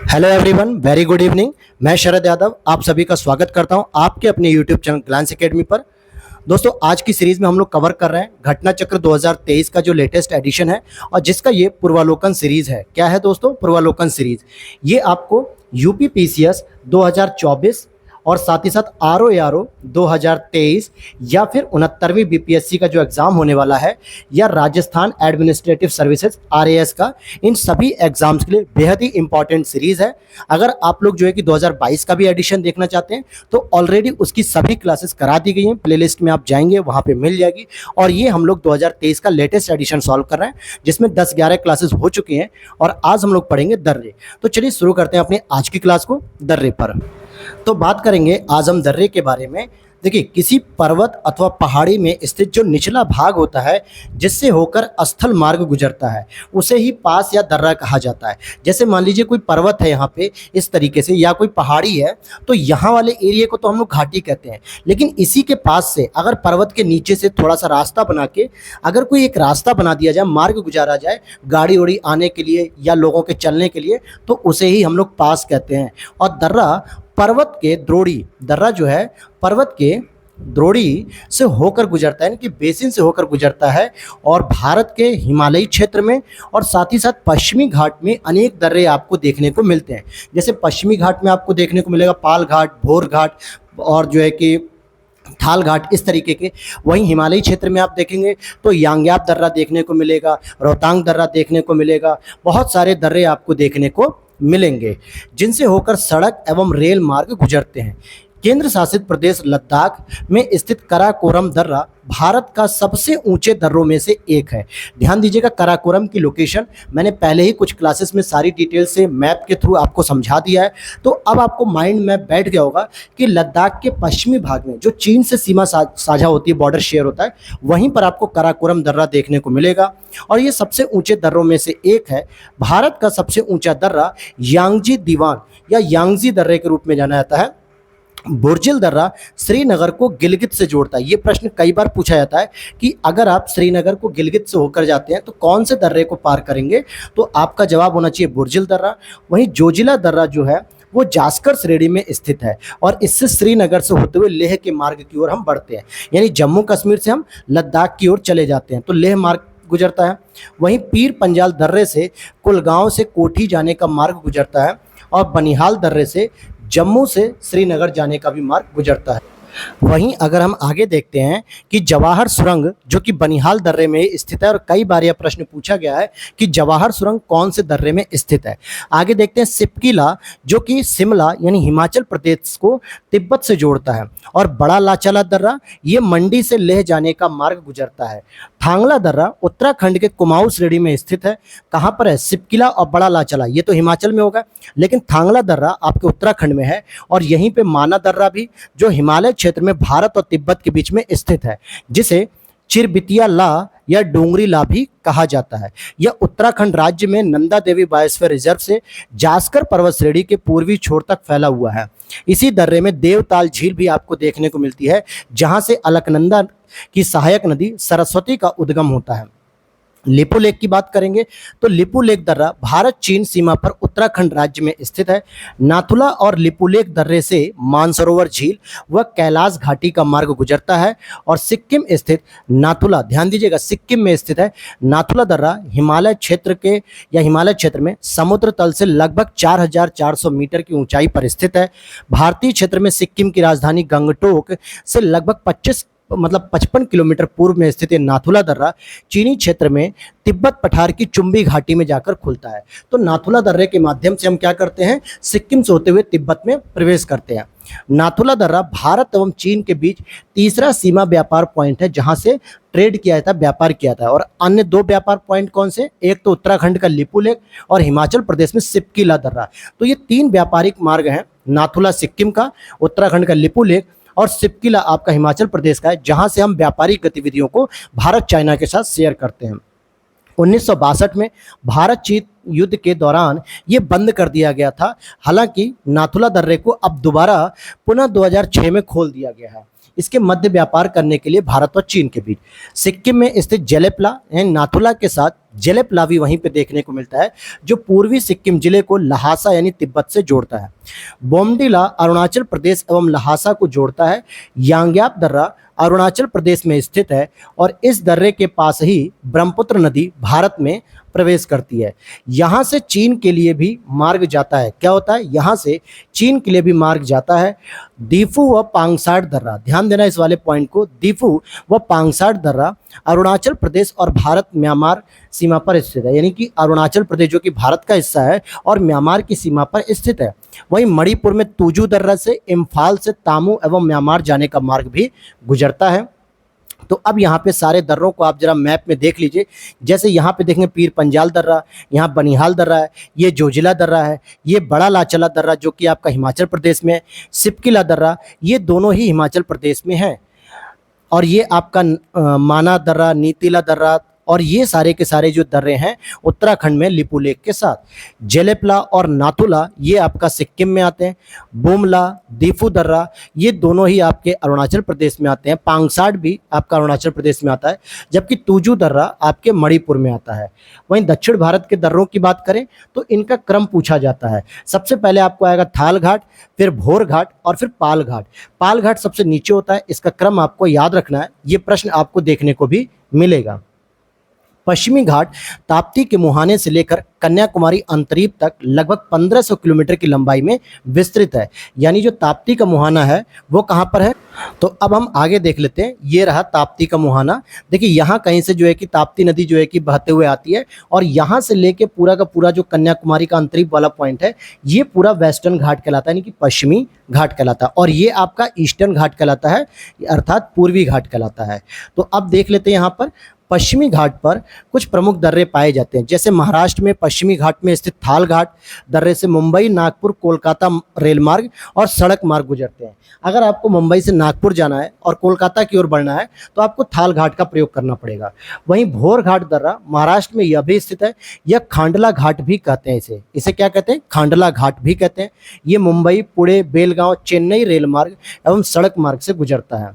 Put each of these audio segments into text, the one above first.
Hello everyone, very good evening. मैं शरद यादव आप सभी का स्वागत करता हूं आपके अपने यूट्यूब चैनल ग्लैंस एकेडमी पर। दोस्तों, आज की सीरीज में हम लोग कवर कर रहे हैं घटना चक्र 2023 का जो लेटेस्ट एडिशन है और जिसका ये पूर्वालोकन सीरीज है। क्या है दोस्तों? पूर्वालोकन सीरीज। ये आपको यूपी पीसीएस 2024 और साथ ही साथ आरओ 2023 या फिर 69वीं बीपीएससी का जो एग्ज़ाम होने वाला है या राजस्थान एडमिनिस्ट्रेटिव सर्विसेज आरएएस का, इन सभी एग्जाम्स के लिए बेहद ही इंपॉर्टेंट सीरीज़ है। अगर आप लोग जो है कि 2022 का भी एडिशन देखना चाहते हैं तो ऑलरेडी उसकी सभी क्लासेस करा दी गई हैं। प्लेलिस्ट में आप जाएंगे वहाँ पे मिल जाएगी। और ये हम लोग 2023 का लेटेस्ट एडिशन सॉल्व कर रहे हैं जिसमें 10-11 क्लासेस हो चुकी हैं और आज हम लोग पढ़ेंगे दर्रे। तो चलिए शुरू करते हैं अपनी आज की क्लास को दर्रे पर। तो बात करेंगे आजम दर्रे के बारे में। देखिए, किसी पर्वत अथवा पहाड़ी में स्थित जो निचला भाग होता है जिससे होकर स्थल मार्ग गुजरता है उसे ही पास या दर्रा कहा जाता है। जैसे मान लीजिए कोई पर्वत है यहाँ पे इस तरीके से, या कोई पहाड़ी है, तो यहाँ वाले एरिया को तो हम लोग घाटी कहते हैं। लेकिन इसी के पास से अगर पर्वत के नीचे से थोड़ा सा रास्ता बना के अगर कोई एक रास्ता बना दिया जाए, मार्ग गुजारा जाए गाड़ी उड़ी आने के लिए या लोगों के चलने के लिए, तो उसे ही हम लोग पास कहते हैं। और दर्रा पर्वत के द्रोणी, दर्रा जो है पर्वत के द्रोणी से होकर गुजरता है, यानी कि बेसिन से होकर गुजरता है। और भारत के हिमालयी क्षेत्र में और साथ ही साथ पश्चिमी घाट में अनेक दर्रे आपको देखने को मिलते हैं। जैसे पश्चिमी घाट में आपको देखने को मिलेगा पाल घाट, भोर घाट और जो है कि थाल घाट, इस तरीके के। वहीं हिमालयी क्षेत्र में आप देखेंगे तो यांग्याप दर्रा देखने को मिलेगा, रोहतांग दर्रा देखने को मिलेगा। बहुत सारे दर्रे आपको देखने को मिलेंगे जिनसे होकर सड़क एवं रेल मार्ग गुजरते हैं। केंद्र शासित प्रदेश लद्दाख में स्थित कराकोरम दर्रा भारत का सबसे ऊंचे दर्रों में से एक है। ध्यान दीजिएगा, कराकोरम की लोकेशन मैंने पहले ही कुछ क्लासेस में सारी डिटेल से मैप के थ्रू आपको समझा दिया है। तो अब आपको माइंड में बैठ गया होगा कि लद्दाख के पश्चिमी भाग में जो चीन से सीमा साझा होती है, बॉर्डर शेयर होता है, वहीं पर आपको कराकोरम दर्रा देखने को मिलेगा। और ये सबसे ऊंचे दर्रों में से एक है। भारत का सबसे ऊंचा दर्रा यांगजी दीवान या यांगजी दर्रे के रूप में जाना जाता है। बुर्जिल दर्रा श्रीनगर को गिलगित से जोड़ता है। ये प्रश्न कई बार पूछा जाता है कि अगर आप श्रीनगर को गिलगित से होकर जाते हैं तो कौन से दर्रे को पार करेंगे, तो आपका जवाब होना चाहिए बुर्जिल दर्रा। वहीं जोजिला दर्रा जो है वो जास्कर श्रेणी में स्थित है और इससे श्रीनगर से होते हुए लेह के मार्ग की ओर हम बढ़ते हैं, यानी जम्मू कश्मीर से हम लद्दाख की ओर चले जाते हैं तो लेह मार्ग गुजरता है। वहीं पीर पंजाल दर्रे से कुलगांव से कोठी जाने का मार्ग गुजरता है और बनिहाल दर्रे से जम्मू से श्रीनगर जाने का भी मार्ग गुजरता है। वहीं अगर हम आगे देखते हैं कि जवाहर सुरंग जो कि बनिहाल दर्रे में स्थित है, और कई बार यह प्रश्न पूछा गया है कि जवाहर सुरंग कौन से दर्रे में स्थित है। आगे देखते हैं सिपकिला जो कि शिमला यानी हिमाचल प्रदेश को तिब्बत से जोड़ता है। और बड़ा लाचला दर्रा ये मंडी से लेह जाने का मार्ग गुजरता है। थांगला दर्रा उत्तराखंड के कुमाऊं श्रेणी में स्थित है। कहाँ पर है? सिपकिला और बड़ा लाचला ये तो हिमाचल में होगा, लेकिन थांगला दर्रा आपके उत्तराखंड में है। और यहीं पे माना दर्रा भी जो हिमालय क्षेत्र में भारत और तिब्बत के बीच में स्थित है, जिसे चिरबितिया ला या डोंगरी ला भी कहा जाता है। यह उत्तराखंड राज्य में नंदा देवी बायोस्फीयर रिजर्व से जास्कर पर्वत श्रेणी के पूर्वी छोर तक फैला हुआ है। इसी दर्रे में देवताल झील भी आपको देखने को मिलती है, जहां से अलकनंदा की सहायक नदी सरस्वती का उद्गम होता है। लिपू लेक की बात करेंगे तो लिपू लेक दर्रा भारत चीन सीमा पर उत्तराखंड राज्य में स्थित है। नाथुला और लिपू लेक दर्रे से मानसरोवर झील व कैलाश घाटी का मार्ग गुजरता है। और सिक्किम स्थित नाथुला, ध्यान दीजिएगा सिक्किम में स्थित है नाथुला दर्रा, हिमालय क्षेत्र में समुद्र तल से लगभग 4400 मीटर की ऊंचाई पर स्थित है। भारतीय क्षेत्र में सिक्किम की राजधानी गंगटोक से लगभग 55 किलोमीटर पूर्व में स्थित नाथुला दर्रा चीनी क्षेत्र में तिब्बत पठार की चुंबी घाटी में जाकर खुलता है। तो नाथुला दर्रे के माध्यम से हम क्या करते हैं? सिक्किम से होते हुए तिब्बत में प्रवेश करते हैं। नाथुला दर्रा भारत एवं चीन के बीच तीसरा सीमा व्यापार पॉइंट है जहां से ट्रेड किया जाता है, व्यापार किया जाता है। और अन्य दो व्यापार पॉइंट कौन से? एक तो उत्तराखंड का लिपू लेक और हिमाचल प्रदेश में सिपकिला दर्रा। तो ये तीन व्यापारिक मार्ग हैं, नाथुला सिक्किम का, उत्तराखंड का लिपू लेक और सिपकिला आपका हिमाचल प्रदेश का है, जहां से हम व्यापारिक गतिविधियों को भारत चाइना के साथ शेयर करते हैं। 1962 में भारत चीन युद्ध के दौरान ये बंद कर दिया गया था। हालांकि नाथुला दर्रे को अब दोबारा पुनः 2006 में खोल दिया गया है। इसके मध्य व्यापार करने के लिए भारत और चीन के बीच। सिक्किम में स्थित जेलेपला यानी नाथुला के साथ जेलेपला भी वहीं पे देखने को मिलता है, जो पूर्वी सिक्किम जिले को लहासा यानी तिब्बत से जोड़ता है। बोमडिला अरुणाचल प्रदेश एवं लहासा को जोड़ता है। यांग्याप दर्रा अरुणाचल प्रदेश में स्थित है और इस दर्रे के पास ही ब्रह्मपुत्र नदी भारत में प्रवेश करती है। यहाँ से चीन के लिए भी मार्ग जाता है। क्या होता है? यहाँ से चीन के लिए भी मार्ग जाता है। दीफू व पांगसाट दर्रा, ध्यान देना इस वाले पॉइंट को, दीफू व पांगसाट दर्रा अरुणाचल प्रदेश और भारत म्यांमार सीमा पर स्थित है, यानी कि अरुणाचल प्रदेश जो कि भारत का हिस्सा है और म्यांमार की सीमा पर स्थित है। वहीं मणिपुर में तुजू दर्रा से इम्फाल से तामू एवं म्यांमार जाने का मार्ग भी गुजरता है। तो अब यहाँ पे सारे दर्रों को आप जरा मैप में देख लीजिए। जैसे यहाँ पे देखेंगे पीर पंजाल दर्रा, यहाँ बनिहाल दर्रा है, ये जोजिला दर्रा है, ये बड़ा लाचला दर्रा जो कि आपका हिमाचल प्रदेश में है, सिपकिला दर्रा, ये दोनों ही हिमाचल प्रदेश में है। और ये आपका माना दर्रा, नीतिला दर्रा और ये सारे के सारे जो दर्रे हैं उत्तराखंड में लिपुलेख के साथ। जेलेपला और नाथुला ये आपका सिक्किम में आते हैं। बोमला, दीफू दर्रा ये दोनों ही आपके अरुणाचल प्रदेश में आते हैं। पांगसाट भी आपका अरुणाचल प्रदेश में आता है, जबकि तुजू दर्रा आपके मणिपुर में आता है। वहीं दक्षिण भारत के दर्रों की बात करें तो इनका क्रम पूछा जाता है। सबसे पहले आपको आएगा थाल घाट, फिर भोर घाट और फिर पाल घाट। पाल घाट सबसे नीचे होता है, इसका क्रम आपको याद रखना है, ये प्रश्न आपको देखने को भी मिलेगा। पश्चिमी घाट ताप्ती के मुहाने से लेकर कन्याकुमारी अंतरीप तक लगभग 1500 किलोमीटर की लंबाई में विस्तृत है। यानी जो ताप्ती का मुहाना है वो कहाँ पर है? तो अब हम आगे देख लेते हैं। ये रहा ताप्ती का मुहाना। देखिए यहाँ कहीं से जो है कि ताप्ती नदी जो है कि बहते हुए आती है और यहाँ से लेके पूरा का पूरा जो कन्याकुमारी का अंतरीप वाला पॉइंट है ये पूरा वेस्टर्न घाट कहलाता है, यानी कि पश्चिमी घाट कहलाता है। और ये आपका ईस्टर्न घाट कहलाता है, अर्थात पूर्वी घाट कहलाता है। तो अब देख लेते हैं यहाँ पर पश्चिमी घाट पर कुछ प्रमुख दर्रे पाए जाते हैं। जैसे महाराष्ट्र में पश्चिमी घाट में स्थित थाल घाट दर्रे से मुंबई, नागपुर, कोलकाता रेल मार्ग और सड़क मार्ग गुजरते हैं। अगर आपको मुंबई से नागपुर जाना है और कोलकाता की ओर बढ़ना है तो आपको थाल घाट का प्रयोग करना पड़ेगा। वहीं भोर घाट दर्रा महाराष्ट्र में यह भी स्थित है। यह खांडला घाट भी कहते हैं, इसे क्या कहते हैं? खांडला घाट भी कहते हैं। ये मुंबई, पुणे, बेलगांव, चेन्नई रेल मार्ग एवं सड़क मार्ग से गुजरता है।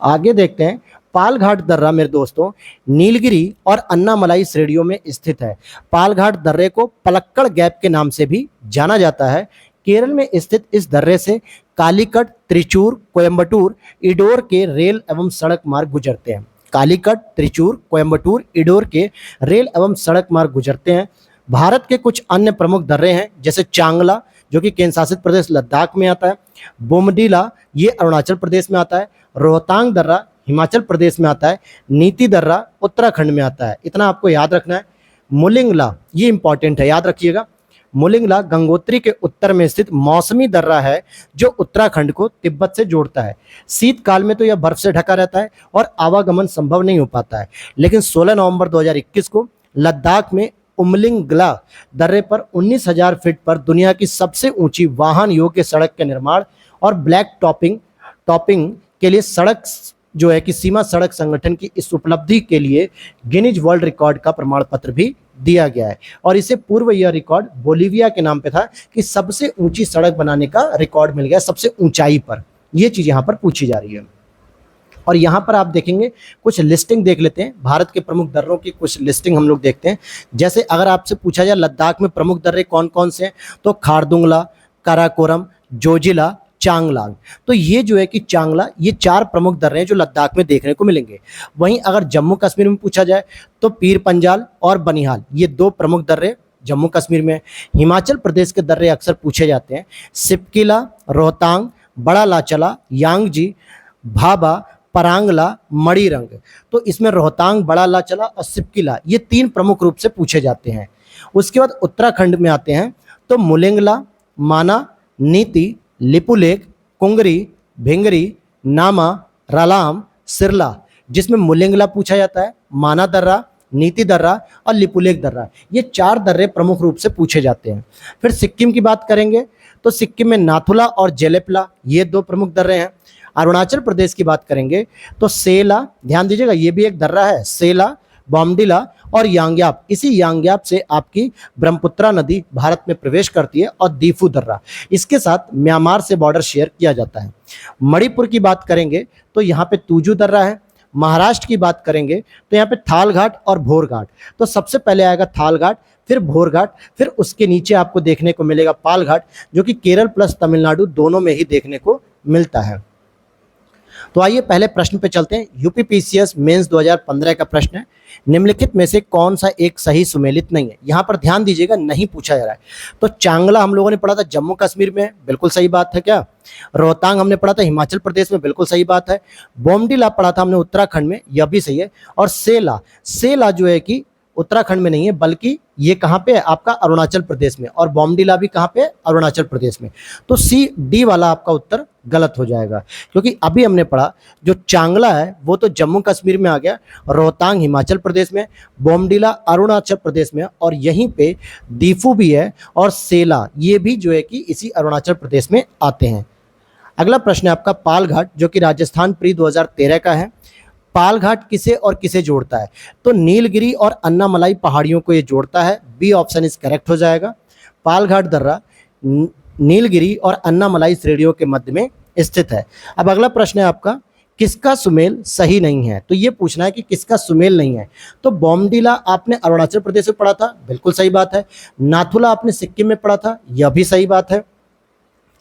आगे देखते हैं। पाल घाट दर्रा मेरे दोस्तों नीलगिरी और अन्नामलाई श्रेणियों में स्थित है। पाल घाट दर्रे को पलक्कड़ गैप के नाम से भी जाना जाता है। केरल में स्थित इस दर्रे से कालीकट, त्रिचूर, कोयम्बटूर, इडोर के रेल एवं सड़क मार्ग गुजरते हैं। कालीकट, त्रिचूर, कोयम्बटूर, इडोर के रेल एवं सड़क मार्ग गुजरते हैं। भारत के कुछ अन्य प्रमुख दर्रे हैं, जैसे चांगला जो कि केंद्र शासित प्रदेश लद्दाख में आता है, बोमडीला ये अरुणाचल प्रदेश में आता है, रोहतांग दर्रा हिमाचल प्रदेश में आता है, नीति दर्रा उत्तराखंड में आता है। इतना आपको याद रखना है। मुलिंगला ये इंपॉर्टेंट है, याद रखिएगा। मुलिंगला गंगोत्री के उत्तर में स्थित मौसमी दर्रा है जो उत्तराखंड को तिब्बत से जोड़ता है। शीतकाल में तो यह बर्फ से ढका रहता है और आवागमन संभव नहीं हो पाता है, लेकिन 16 नवंबर 2021 को लद्दाख में उमलिंगला दर्रे पर 19,000 फीट पर दुनिया की सबसे ऊंची वाहन योग्य सड़क के निर्माण और ब्लैक टॉपिंग के लिए सड़क जो है कि सीमा सड़क संगठन की इस उपलब्धि के लिए गिनीज वर्ल्ड रिकॉर्ड का प्रमाण पत्र भी दिया गया है। और इससे पूर्व यह रिकॉर्ड बोलीविया के नाम पे था कि सबसे ऊंची सड़क बनाने का रिकॉर्ड मिल गया, सबसे ऊंचाई पर। यह चीज यहाँ पर पूछी जा रही है। और यहाँ पर आप देखेंगे कुछ लिस्टिंग देख लेते हैं। भारत के प्रमुख दर्रों की कुछ लिस्टिंग हम लोग देखते हैं। जैसे अगर आपसे पूछा जाए लद्दाख में प्रमुख दर्रे कौन कौन से हैं, तो खारदुंगला, काराकोरम, जोजिला, चांगलांग। तो ये जो है कि चांगला ये 4 प्रमुख दर्रे हैं जो लद्दाख में देखने को मिलेंगे। वहीं अगर जम्मू कश्मीर में पूछा जाए तो पीर पंजाल और बनिहाल ये 2 प्रमुख दर्रे जम्मू कश्मीर में। हिमाचल प्रदेश के दर्रे अक्सर पूछे जाते हैं, सिपकिला, रोहतांग, बड़ा लाचला, यांगजी, भाबा, परांगला, मणिरंग। तो इसमें रोहतांग, बड़ा लाचला और सिपकिला ये 3 प्रमुख रूप से पूछे जाते हैं। उसके बाद उत्तराखंड में आते हैं तो मुलिंगला, माना, नीति, लिपुलेख, कुंगरी, भिंगरी, नामा, रलाम, सिरला, जिसमें मुलिंगला पूछा जाता है, माना दर्रा, नीति दर्रा और लिपुलेख दर्रा ये 4 दर्रे प्रमुख रूप से पूछे जाते हैं। फिर सिक्किम की बात करेंगे तो सिक्किम में नाथुला और जेलेपला ये 2 प्रमुख दर्रे हैं। अरुणाचल प्रदेश की बात करेंगे तो सेला, ध्यान दीजिएगा ये भी एक दर्रा है, सेला, बोमडिला और यांग्याप, इसी यांग्याप से आपकी ब्रह्मपुत्रा नदी भारत में प्रवेश करती है और दीफू दर्रा, इसके साथ म्यांमार से बॉर्डर शेयर किया जाता है। मणिपुर की बात करेंगे तो यहाँ पे तूजू दर्रा है। महाराष्ट्र की बात करेंगे तो यहाँ पे थाल घाट और भोर घाट। तो सबसे पहले आएगा थाल घाट, फिर भोर घाट, फिर उसके नीचे आपको देखने को मिलेगा पाल घाट, जो कि केरल प्लस तमिलनाडु दोनों में ही देखने को मिलता है। तो आइए पहले प्रश्न पे चलते हैं। यूपीपीसीएस मेंस 2015 का प्रश्न है, निम्नलिखित में से कौन सा एक सही सुमेलित नहीं है। यहाँ पर ध्यान दीजिएगा, नहीं पूछा जा रहा है। तो चांगला हम लोगों ने पढ़ा था जम्मू कश्मीर में, बिल्कुल सही बात है क्या। रोहतांग हमने पढ़ा था हिमाचल प्रदेश में, बिल्कुल सही बात है। बोमडीला पढ़ा था हमने उत्तराखंड में, यह भी सही है। और सेला, सेला जो है कि उत्तराखंड में नहीं है, बल्कि ये कहाँ पे है आपका अरुणाचल प्रदेश में, और बोमडीला भी कहाँ पे है अरुणाचल प्रदेश में। तो सी डी वाला आपका उत्तर गलत हो जाएगा, क्योंकि अभी हमने पढ़ा जो चांगला है वो तो जम्मू कश्मीर में आ गया, रोहतांग हिमाचल प्रदेश में, बोमडीला अरुणाचल प्रदेश में, और यहीं पे दीफू भी है और सेला, ये भी जो है कि इसी अरुणाचल प्रदेश में आते हैं। अगला प्रश्न है आपका पाल घाट, जो कि राजस्थान प्री 2013 का है। पाल घाट किसे और किसे जोड़ता है। तो नीलगिरी और अन्नामलाई पहाड़ियों को ये जोड़ता है, बी ऑप्शन इज करेक्ट हो जाएगा। पाल घाट दर्रा नीलगिरी और अन्नामलाई श्रेणियों के मध्य में स्थित है। अब अगला प्रश्न है आपका, किसका सुमेल सही नहीं है। तो ये पूछना है कि किसका सुमेल नहीं है। तो बोमडीला आपने अरुणाचल प्रदेश में पढ़ा था, बिल्कुल सही बात है। नाथुला आपने सिक्किम में पढ़ा था, यह भी सही बात है।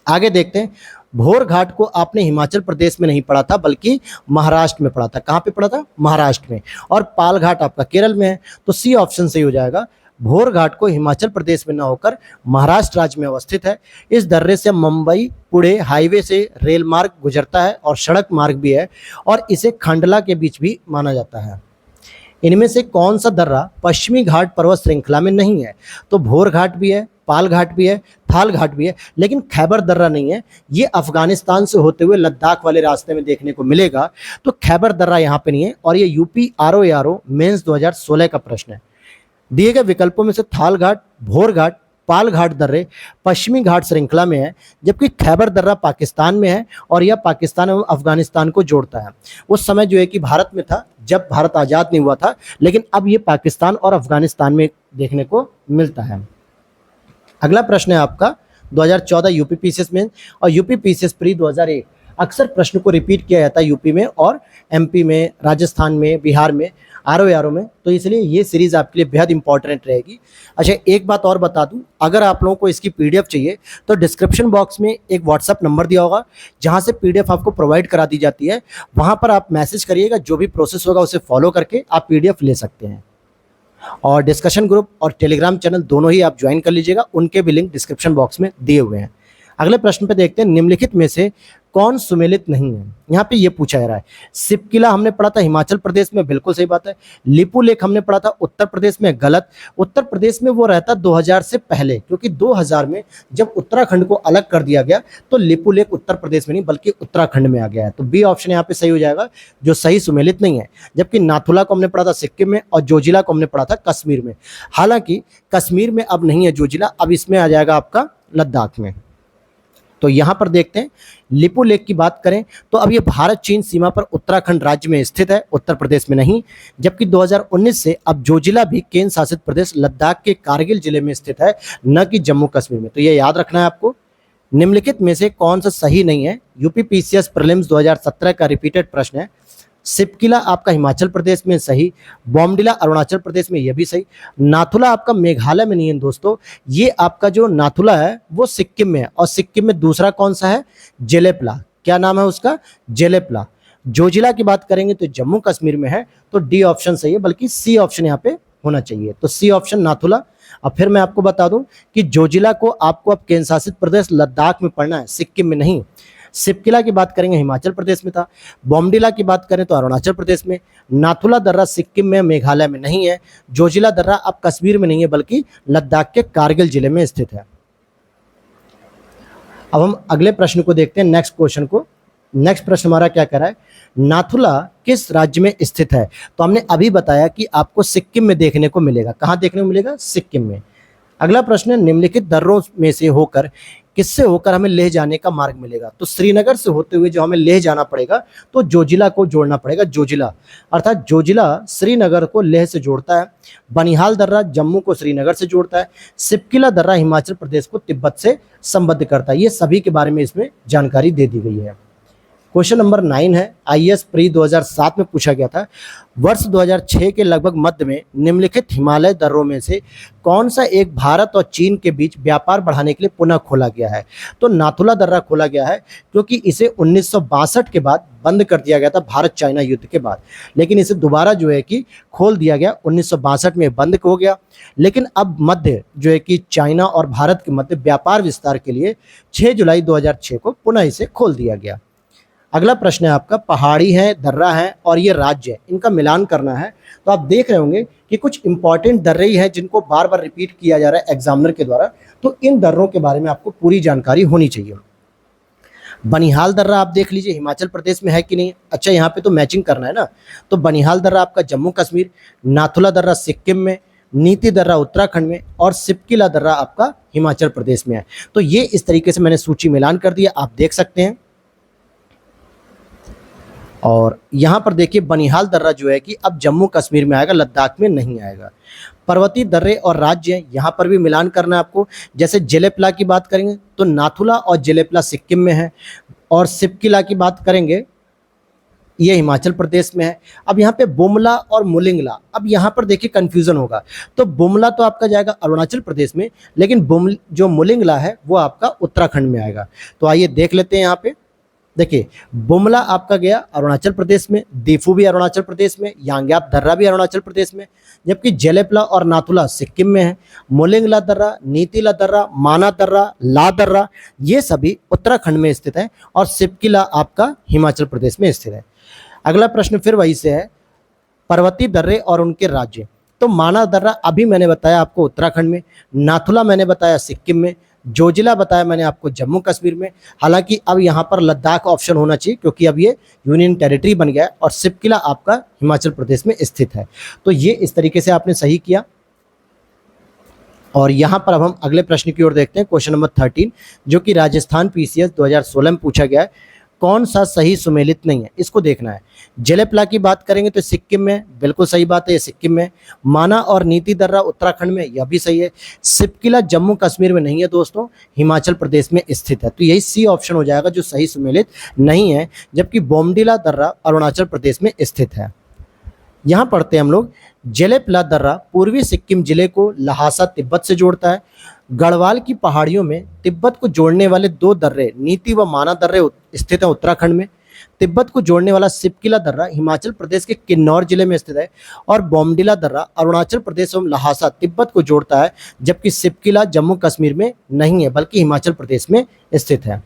आगे देखते हैं, भोर घाट को आपने हिमाचल प्रदेश में नहीं पढ़ा था, बल्कि महाराष्ट्र में पढ़ा था। कहाँ पे पढ़ा था, महाराष्ट्र में। और पाल घाट आपका केरल में है, तो सी ऑप्शन सही हो जाएगा। भोर घाट को हिमाचल प्रदेश में न होकर महाराष्ट्र राज्य में अवस्थित है। इस दर्रे से मुंबई पुणे हाईवे से रेल मार्ग गुजरता है और सड़क मार्ग भी है, और इसे खंडला के बीच भी माना जाता है। इनमें से कौन सा दर्रा पश्चिमी घाट पर्वत श्रृंखला में नहीं है। तो भोर घाट भी है, पाल घाट भी है, थाल घाट भी है, लेकिन खैबर दर्रा नहीं है। ये अफगानिस्तान से होते हुए लद्दाख वाले रास्ते में देखने को मिलेगा। तो खैबर दर्रा यहाँ पे नहीं है, और ये यूपी आरओ मेंस 2016 का प्रश्न है। दिए गए विकल्पों में से थाल घाट, भोर घाट, पाल घाट दर्रे पश्चिमी घाट श्रृंखला में है, जबकि खैबर दर्रा पाकिस्तान में है, और यह पाकिस्तान एवं अफगानिस्तान को जोड़ता है। उस समय जो है कि भारत में था जब भारत आज़ाद नहीं हुआ था, लेकिन अब ये पाकिस्तान और अफगानिस्तान में देखने को मिलता है। अगला प्रश्न है आपका 2014 यूपीपीसीएस में और यूपीपीसीएस प्री 2001। अक्सर प्रश्न को रिपीट किया जाता है यूपी में और एमपी में, राजस्थान में, बिहार में, आरओ में, तो इसलिए ये सीरीज़ आपके लिए बेहद इंपॉर्टेंट रहेगी। अच्छा, एक बात और बता दूं, अगर आप लोगों को इसकी पीडीएफ चाहिए तो डिस्क्रिप्शन बॉक्स में एक व्हाट्सअप नंबर दिया होगा, जहां से पीडीएफ आपको प्रोवाइड करा दी जाती है। वहां पर आप मैसेज करिएगा, जो भी प्रोसेस होगा उसे फॉलो करके आप पीडीएफ ले सकते हैं। और डिस्कशन ग्रुप और टेलीग्राम चैनल दोनों ही आप ज्वाइन कर लीजिएगा, उनके भी लिंक डिस्क्रिप्शन बॉक्स में दिए हुए हैं। अगले प्रश्न पे देखते हैं, निम्नलिखित में से कौन सुमेलित नहीं है। यहाँ पे ये पूछा जा रहा है। सिपकिला हमने पढ़ा था हिमाचल प्रदेश में, बिल्कुल सही बात है। लिपू लेक हमने पढ़ा था उत्तर प्रदेश में, गलत। उत्तर प्रदेश में वो रहता 2000 से पहले, क्योंकि 2000 में जब उत्तराखंड को अलग कर दिया गया तो लिपू लेक उत्तर प्रदेश में नहीं बल्कि उत्तराखंड में आ गया है। तो बी ऑप्शन यहाँ पे सही हो जाएगा, जो सही सुमेलित नहीं है। जबकि नाथुला को हमने पढ़ा था सिक्किम में और जोजिला को हमने पढ़ा था कश्मीर में। हालांकि कश्मीर में अब नहीं है जोजिला, अब इसमें आ जाएगा आपका लद्दाख में। तो यहाँ पर देखते हैं, लिपू लेक की बात करें तो अब ये भारत चीन सीमा पर उत्तराखंड राज्य में स्थित है, उत्तर प्रदेश में नहीं। जबकि 2019 से अब जोजिला भी केंद्र शासित प्रदेश लद्दाख के कारगिल जिले में स्थित है, न कि जम्मू कश्मीर में। तो ये याद रखना है आपको। निम्नलिखित में से कौन सा सही नहीं है। यूपीपीसीएस प्रीलिम्स 2017 का रिपीटेड प्रश्न है। सिपकिला आपका हिमाचल प्रदेश में सही, बोमडिला अरुणाचल प्रदेश में, यह भी सही। नाथुला आपका मेघालय में नहीं है दोस्तों, ये आपका जो नाथुला है वो सिक्किम में है, और सिक्किम में दूसरा कौन सा है, जेलेपला। क्या नाम है उसका, जेलेपला। जोजिला की बात करेंगे तो जम्मू कश्मीर में है, तो डी ऑप्शन सही है, बल्कि सी ऑप्शन यहाँ पे होना चाहिए। तो सी ऑप्शन नाथुला। अब फिर मैं आपको बता दूं कि जोजिला को आपको अब केंद्र शासित प्रदेश लद्दाख में पढ़ना है, सिक्किम में नहीं। सिपकिला की बात करेंगे हिमाचल प्रदेश में था, बोमडिला की बात करें तो अरुणाचल प्रदेश में, नाथुला दर्रा सिक्किम में, मेघालय में नहीं है, जोजिला दर्रा अब कश्मीर में नहीं है बल्कि लद्दाख के कारगिल जिले में स्थित है। अब हम अगले प्रश्न को देखते हैं, नेक्स्ट क्वेश्चन को। नेक्स्ट प्रश्न हमारा क्या कह रहा है, नाथुला किस राज्य में स्थित है। तो हमने अभी बताया कि आपको सिक्किम में देखने को मिलेगा। कहाँ देखने को मिलेगा, सिक्किम में। अगला प्रश्न है, निम्नलिखित दर्रों में से होकर किससे होकर हमें लेह जाने का मार्ग मिलेगा। तो श्रीनगर से होते हुए जो हमें लेह जाना पड़ेगा तो जोजिला को जोड़ना पड़ेगा, जोजिला, अर्थात जोजिला श्रीनगर को लेह से जोड़ता है। बनिहाल दर्रा जम्मू को श्रीनगर से जोड़ता है। सिपकिला दर्रा हिमाचल प्रदेश को तिब्बत से संबद्ध करता है। ये सभी के बारे में इसमें जानकारी दे दी गई है। क्वेश्चन नंबर 9 है, आईएएस प्री 2007 में पूछा गया था। वर्ष 2006 के लगभग मध्य में निम्नलिखित हिमालय दर्रों में से कौन सा एक भारत और चीन के बीच व्यापार बढ़ाने के लिए पुनः खोला गया है। तो नाथुला दर्रा खोला गया है क्योंकि इसे 1962 के बाद बंद कर दिया गया था, भारत चाइना युद्ध के बाद, लेकिन इसे दोबारा जो है कि खोल दिया गया। 1962 में बंद हो गया, लेकिन अब मध्य जो है कि चाइना और भारत के मध्य व्यापार विस्तार के लिए 6 जुलाई 2006 को पुनः इसे खोल दिया गया। अगला प्रश्न है आपका, पहाड़ी है, दर्रा है और ये राज्य है, इनका मिलान करना है। तो आप देख रहे होंगे कि कुछ इंपॉर्टेंट दर्रे ही हैं जिनको बार बार रिपीट किया जा रहा है एग्जामिनर के द्वारा, तो इन दर्रों के बारे में आपको पूरी जानकारी होनी चाहिए। बनिहाल दर्रा आप देख लीजिए हिमाचल प्रदेश में है कि नहीं। अच्छा, यहाँ पे तो मैचिंग करना है ना। तो बनिहाल दर्रा आपका जम्मू कश्मीर, नाथुला दर्रा सिक्किम में, नीति दर्रा उत्तराखंड में और सिपकिला दर्रा आपका हिमाचल प्रदेश में है। तो ये इस तरीके से मैंने सूची मिलान कर दिया, आप देख सकते हैं। और यहाँ पर देखिए बनिहाल दर्रा जो है कि अब जम्मू कश्मीर में आएगा, लद्दाख में नहीं आएगा। पर्वतीय दर्रे और राज्य यहाँ पर भी मिलान करना है आपको। जैसे जेलेपला की बात करेंगे तो नाथुला और जेलेपला सिक्किम में है, और सिपकिला की बात करेंगे ये हिमाचल प्रदेश में है। अब यहाँ पे बुमला और मुलिंगला, अब यहाँ पर देखिए कंफ्यूजन होगा। तो बुमला तो आपका जाएगा अरुणाचल प्रदेश में, लेकिन जो मुलिंगला है वो आपका उत्तराखंड में आएगा। तो आइए देख लेते हैं। यहाँ पे देखिए बुमला आपका गया अरुणाचल प्रदेश में, दीफू भी अरुणाचल प्रदेश में, यांग्याप दर्रा भी अरुणाचल प्रदेश में, जबकि जेलेपला और नाथुला सिक्किम में है। मोलिंगला दर्रा, नीतिला दर्रा, माना दर्रा, ला दर्रा ये सभी उत्तराखंड में स्थित है, और सिपकिला आपका हिमाचल प्रदेश में स्थित है। अगला प्रश्न फिर वही से है, पर्वतीय दर्रे और उनके राज्य। तो माना दर्रा अभी मैंने बताया आपको उत्तराखंड में, नाथुला मैंने बताया सिक्किम में, जोजिला बताया मैंने आपको जम्मू कश्मीर में। हालांकि अब यहाँ पर लद्दाख ऑप्शन होना चाहिए क्योंकि अब ये यूनियन टेरिटरी बन गया है, और सिपकिला आपका हिमाचल प्रदेश में स्थित है। तो ये इस तरीके से आपने सही किया। और यहाँ पर अब हम अगले प्रश्न की ओर देखते हैं, क्वेश्चन नंबर 13, जो कि राजस्थान पीसीएस 2016 में पूछा गया है। कौन सा सही सुमेलित नहीं है, इसको देखना है। जेलेपला की बात करेंगे तो सिक्किम में, बिल्कुल सही बात है, ये सिक्किम में। माना और नीति दर्रा उत्तराखंड में, यह भी सही है। सिपकिला जम्मू कश्मीर में नहीं है दोस्तों, हिमाचल प्रदेश में स्थित है। तो यही सी ऑप्शन हो जाएगा जो सही सुमेलित नहीं है, जबकि बोमडिला दर्रा अरुणाचल प्रदेश में स्थित है। यहाँ पढ़ते हैं हम लोग, जेलेपला दर्रा पूर्वी सिक्किम जिले को लहासा तिब्बत से जोड़ता है। गढ़वाल की पहाड़ियों में तिब्बत को जोड़ने वाले 2 दर्रे नीति व माना दर्रे स्थित हैं उत्तराखंड में। तिब्बत को जोड़ने वाला सिपकिला दर्रा हिमाचल प्रदेश के किन्नौर जिले में स्थित है, और बोमडिला दर्रा अरुणाचल प्रदेश एवं लहासा तिब्बत को जोड़ता है, जबकि सिपकिला जम्मू कश्मीर में नहीं है बल्कि हिमाचल प्रदेश में स्थित है।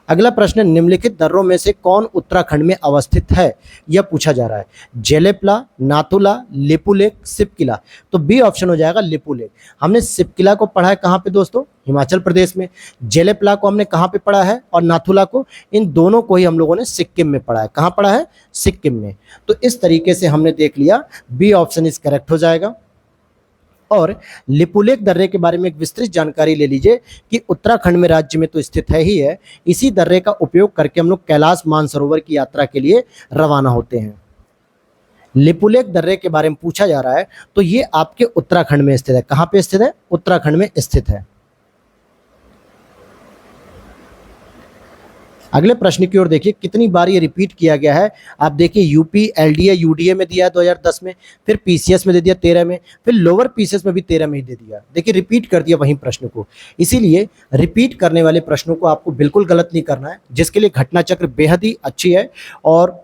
अगला प्रश्न, निम्नलिखित दर्रों में से कौन उत्तराखंड में अवस्थित है, यह पूछा जा रहा है। जेलेपला, नाथुला, लिपुलेख, सिपकिला। तो बी ऑप्शन हो जाएगा लिपुलेख। हमने सिपकिला को पढ़ा है कहाँ पे दोस्तों, हिमाचल प्रदेश में। जेलेपला को हमने कहाँ पे पढ़ा है, और नाथुला को, इन दोनों को ही हम लोगों ने सिक्किम में पढ़ा है। कहाँ पढ़ा है, सिक्किम में। तो इस तरीके से हमने देख लिया, बी ऑप्शन इज करेक्ट हो जाएगा। और लिपुलेख दर्रे के बारे में एक विस्तृत जानकारी ले लीजिए कि उत्तराखंड में राज्य में तो स्थित है ही है। इसी दर्रे का उपयोग करके हम लोग कैलाश मानसरोवर की यात्रा के लिए रवाना होते हैं। लिपुलेख दर्रे के बारे में पूछा जा रहा है, तो ये आपके उत्तराखंड में स्थित है। कहाँ पे स्थित है, उत्तराखंड में स्थित है। अगले प्रश्न की ओर देखिए, कितनी बार ये रिपीट किया गया है। आप देखिए यूपी, एलडीए, यूडीए में दिया है 2010 में, फिर पीसीएस में दे दिया 13 में, फिर लोअर पीसीएस में भी 13 में ही दे दिया। देखिए रिपीट कर दिया वहीं प्रश्न को। इसीलिए रिपीट करने वाले प्रश्नों को आपको बिल्कुल गलत नहीं करना है, जिसके लिए घटना चक्र बेहद ही अच्छी है। और